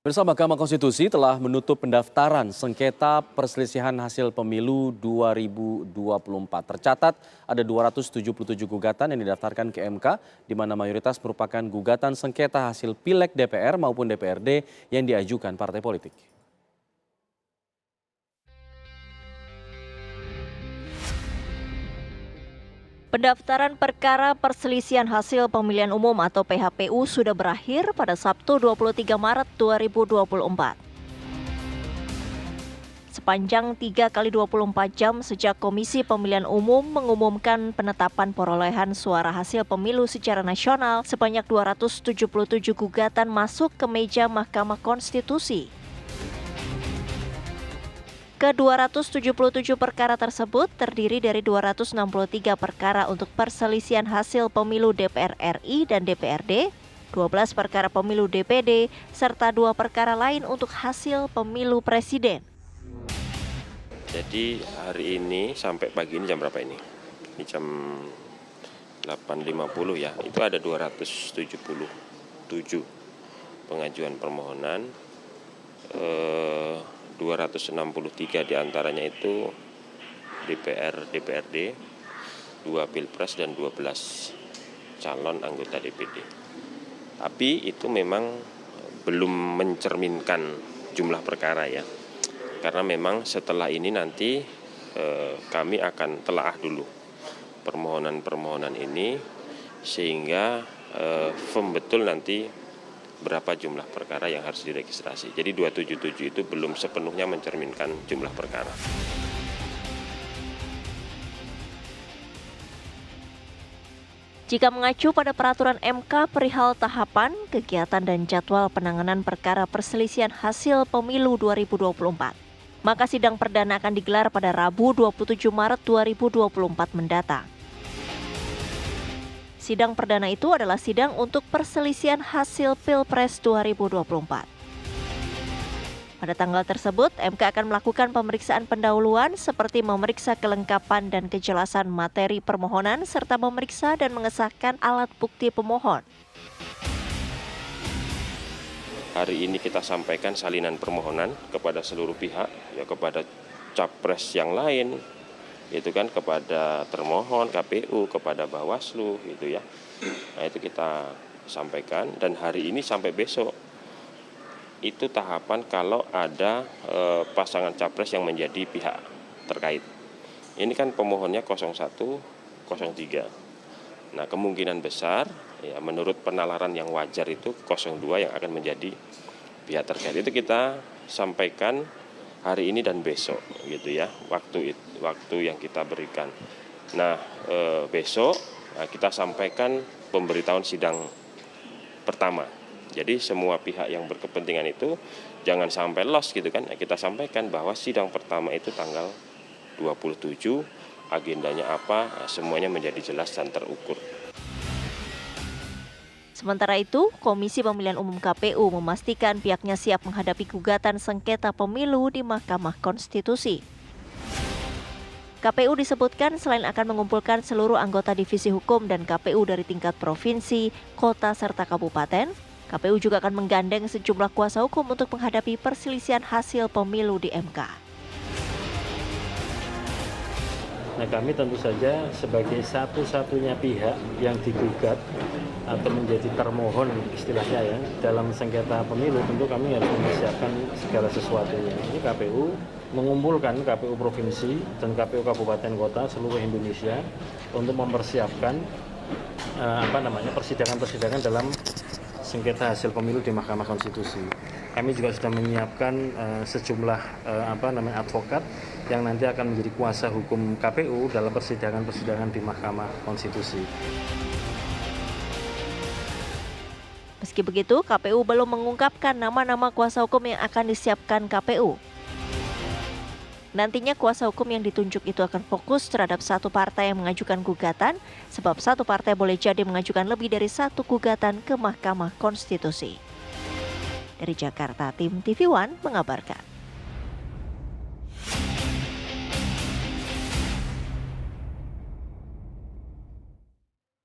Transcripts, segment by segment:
Bersama Mahkamah Konstitusi telah menutup pendaftaran sengketa perselisihan hasil pemilu 2024. Tercatat ada 277 gugatan yang didaftarkan ke MK, di mana mayoritas merupakan gugatan sengketa hasil Pileg DPR maupun DPRD yang diajukan partai politik. Pendaftaran perkara perselisihan hasil pemilihan umum atau PHPU sudah berakhir pada Sabtu 23 Maret 2024. Sepanjang 3 kali 24 jam sejak Komisi Pemilihan Umum mengumumkan penetapan perolehan suara hasil pemilu secara nasional, sebanyak 277 gugatan masuk ke meja Mahkamah Konstitusi. Ke-277 perkara tersebut terdiri dari 263 perkara untuk perselisihan hasil pemilu DPR RI dan DPRD, 12 perkara pemilu DPD, serta 2 perkara lain untuk hasil pemilu presiden. Jadi hari ini sampai pagi ini jam berapa ini? Ini jam 8.50 ya, itu ada 277 pengajuan permohonan. 263 diantaranya itu DPR, DPRD, 2 Pilpres dan 12 calon anggota DPD. Tapi itu memang belum mencerminkan jumlah perkara ya. Karena memang setelah ini nanti kami akan telaah dulu permohonan-permohonan ini sehingga firm betul nanti berapa jumlah perkara yang harus diregistrasi. Jadi 277 itu belum sepenuhnya mencerminkan jumlah perkara. Jika mengacu pada peraturan MK perihal tahapan, kegiatan dan jadwal penanganan perkara perselisihan hasil pemilu 2024, maka sidang perdana akan digelar pada Rabu 27 Maret 2024 mendatang. Sidang perdana itu adalah sidang untuk perselisihan hasil Pilpres 2024. Pada tanggal tersebut, MK akan melakukan pemeriksaan pendahuluan seperti memeriksa kelengkapan dan kejelasan materi permohonan serta memeriksa dan mengesahkan alat bukti pemohon. Hari ini kita sampaikan salinan permohonan kepada seluruh pihak, ya kepada capres yang lain, itu kan kepada termohon, KPU, kepada Bawaslu gitu ya. Nah itu kita sampaikan dan hari ini sampai besok itu tahapan kalau ada pasangan capres yang menjadi pihak terkait. Ini kan pemohonnya 01, 03. Nah kemungkinan besar ya menurut penalaran yang wajar itu 02 yang akan menjadi pihak terkait. Itu kita sampaikan hari ini dan besok gitu ya, waktu yang kita berikan. Nah besok kita sampaikan pemberitahuan sidang pertama. Jadi semua pihak yang berkepentingan itu jangan sampai lost gitu kan. Kita sampaikan bahwa sidang pertama itu tanggal 27, agendanya apa, semuanya menjadi jelas dan terukur. Sementara itu, Komisi Pemilihan Umum KPU memastikan pihaknya siap menghadapi gugatan sengketa pemilu di Mahkamah Konstitusi. KPU disebutkan selain akan mengumpulkan seluruh anggota divisi hukum dan KPU dari tingkat provinsi, kota, serta kabupaten, KPU juga akan menggandeng sejumlah kuasa hukum untuk menghadapi perselisihan hasil pemilu di MK. Nah kami tentu saja sebagai satu-satunya pihak yang digugat atau menjadi termohon istilahnya ya dalam sengketa pemilu, tentu kami harus mempersiapkan segala sesuatunya. Ini KPU mengumpulkan KPU provinsi dan KPU kabupaten kota seluruh Indonesia untuk mempersiapkan persidangan-persidangan dalam sengketa hasil pemilu di Mahkamah Konstitusi. Kami juga sudah menyiapkan sejumlah advokat yang nanti akan menjadi kuasa hukum KPU dalam persidangan-persidangan di Mahkamah Konstitusi. Meski begitu, KPU belum mengungkapkan nama-nama kuasa hukum yang akan disiapkan KPU. Nantinya kuasa hukum yang ditunjuk itu akan fokus terhadap satu partai yang mengajukan gugatan, sebab satu partai boleh jadi mengajukan lebih dari satu gugatan ke Mahkamah Konstitusi. Dari Jakarta, tim TV One mengabarkan.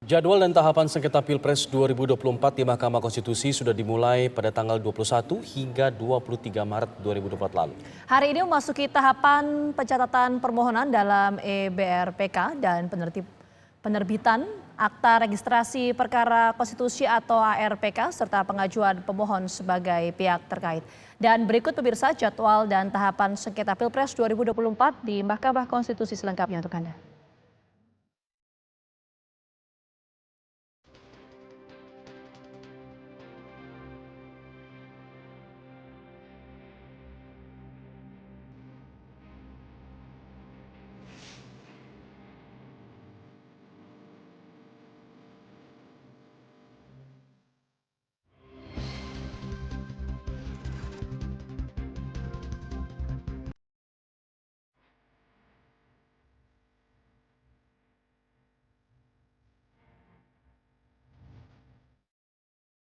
Jadwal dan tahapan sengketa Pilpres 2024 di Mahkamah Konstitusi sudah dimulai pada tanggal 21 hingga 23 Maret 2024 lalu. Hari ini memasuki tahapan pencatatan permohonan dalam EBRPK dan penerbitan Akta Registrasi Perkara Konstitusi atau ARPK serta pengajuan pemohon sebagai pihak terkait. Dan berikut pemirsa jadwal dan tahapan sengketa Pilpres 2024 di Mahkamah Konstitusi selengkapnya untuk Anda.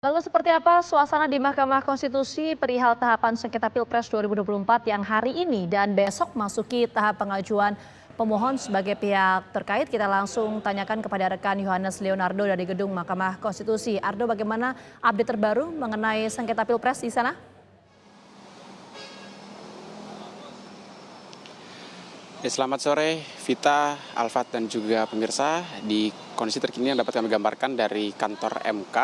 Lalu seperti apa suasana di Mahkamah Konstitusi perihal tahapan sengketa Pilpres 2024 yang hari ini dan besok masuki tahap pengajuan pemohon sebagai pihak terkait? Kita langsung tanyakan kepada rekan Yohanes Leonardo dari Gedung Mahkamah Konstitusi. Ardo, bagaimana update terbaru mengenai sengketa Pilpres di sana? Selamat sore, Vita, Alfat, dan juga pemirsa. Di kondisi terkini yang dapat kami gambarkan dari kantor MK,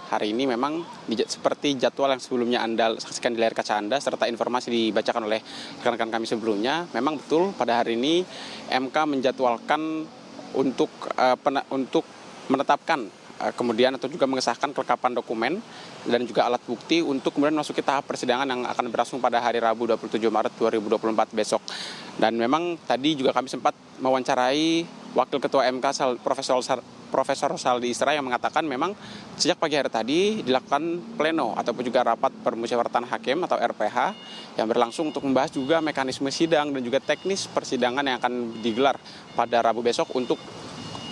hari ini memang seperti jadwal yang sebelumnya Anda saksikan di layar kaca Anda, serta informasi dibacakan oleh rekan-rekan kami sebelumnya, memang betul pada hari ini MK menjadwalkan untuk menetapkan kemudian atau juga mengesahkan kelengkapan dokumen dan juga alat bukti untuk kemudian memasuki tahap persidangan yang akan berlangsung pada hari Rabu 27 Maret 2024 besok. Dan memang tadi juga kami sempat mewawancarai Wakil Ketua MK Profesor Saldi Isra yang mengatakan memang sejak pagi hari tadi dilakukan pleno ataupun juga rapat permusyawaratan hakim atau RPH yang berlangsung untuk membahas juga mekanisme sidang dan juga teknis persidangan yang akan digelar pada Rabu besok untuk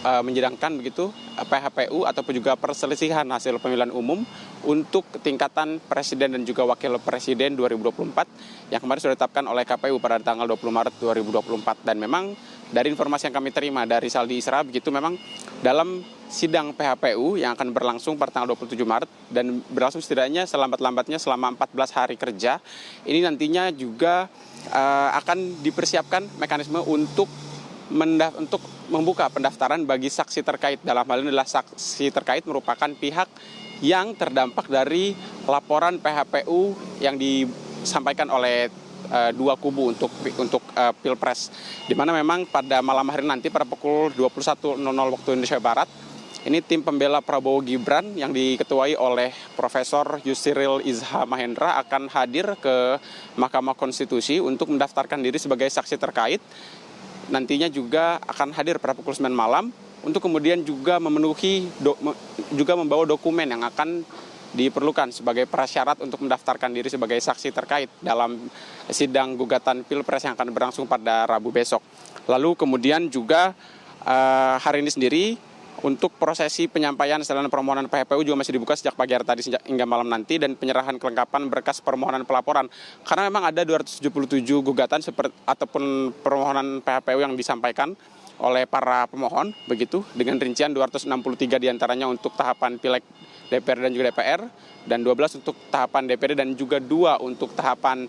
menjadwalkan begitu PHPU ataupun juga perselisihan hasil pemilihan umum untuk tingkatan presiden dan juga wakil presiden 2024 yang kemarin sudah ditetapkan oleh KPU pada tanggal 20 Maret 2024. Dan memang dari informasi yang kami terima dari Saldi Isra begitu memang dalam sidang PHPU yang akan berlangsung pada tanggal 27 Maret dan berlangsung setidaknya selambat-lambatnya selama 14 hari kerja, ini nantinya juga akan dipersiapkan mekanisme untuk membuka pendaftaran bagi saksi terkait. Dalam hal ini adalah saksi terkait merupakan pihak yang terdampak dari laporan PHPU yang disampaikan oleh dua kubu untuk Pilpres. Di mana memang pada malam hari nanti pada pukul 21.00 waktu Indonesia Barat, ini tim pembela Prabowo Gibran yang diketuai oleh Profesor Yusril Iza Mahendra akan hadir ke Mahkamah Konstitusi untuk mendaftarkan diri sebagai saksi terkait. Nantinya juga akan hadir pada pukul 9 malam untuk kemudian juga juga membawa dokumen yang akan diperlukan sebagai prasyarat untuk mendaftarkan diri sebagai saksi terkait dalam sidang gugatan Pilpres yang akan berlangsung pada Rabu besok. Lalu kemudian juga hari ini sendiri untuk prosesi penyampaian sarana permohonan PHPU juga masih dibuka sejak pagi hari tadi hingga malam nanti, dan penyerahan kelengkapan berkas permohonan pelaporan. Karena memang ada 277 gugatan ataupun permohonan PHPU yang disampaikan oleh para pemohon begitu, dengan rincian 263 diantaranya untuk tahapan Pileg DPR dan juga DPR, dan 12 untuk tahapan DPD dan juga 2 untuk tahapan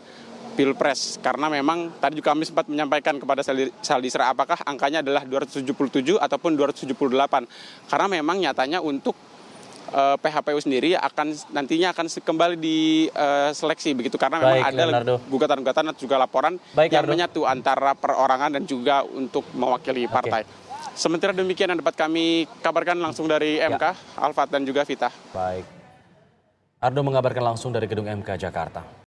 Pilpres. Karena memang tadi juga kami sempat menyampaikan kepada Saldi Isra apakah angkanya adalah 277 ataupun 278. Karena memang nyatanya untuk PHPU sendiri nantinya akan kembali diseleksi begitu, karena memang ada gugatan-gugatan atau juga laporan yang menyatu antara perorangan dan juga untuk mewakili partai. Sementara demikian yang dapat kami kabarkan langsung dari MK, Alfat dan juga Vita. Baik. Ardo mengabarkan langsung dari Gedung MK Jakarta.